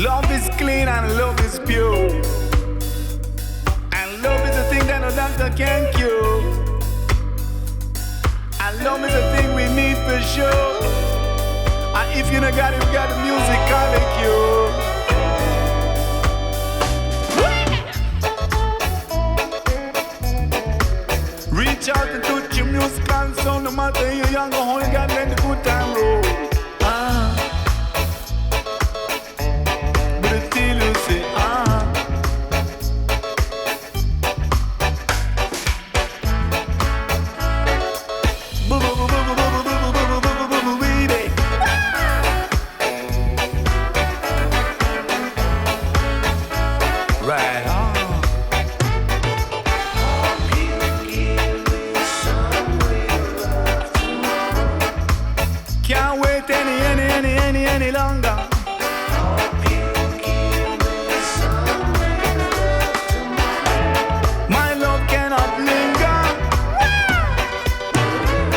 Love is clean and love is pure, and love is a thing that no doctor can cure, and love is a thing we need for sure. And if you don't got it, we got the music calling you. Reach out and touch your musical sound. No matter you're young or old, you gotta let the good time roll. But until you say right on. Can't wait any longer. My love cannot linger.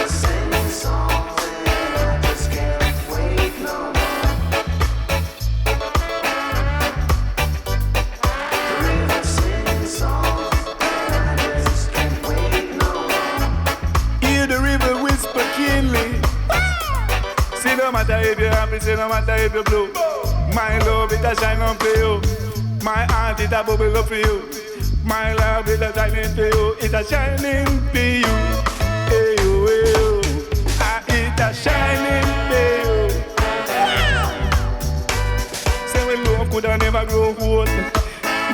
Singing songs and I just can't wait no more. The river singing songs and I just can't wait no more. Hear the river whisper keenly. See no matter if you're happy, see no matter if you're blue. My love it a shine on for you. My heart it a bubble up for you. My love it a shining for you. It a shining for you. Hey you, hey you. Ah, it a shining for you. Say when love coulda never grow old.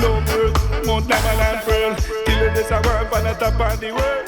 Love work, Mount Diamond and Pearl. Till it is a work on the top of the world.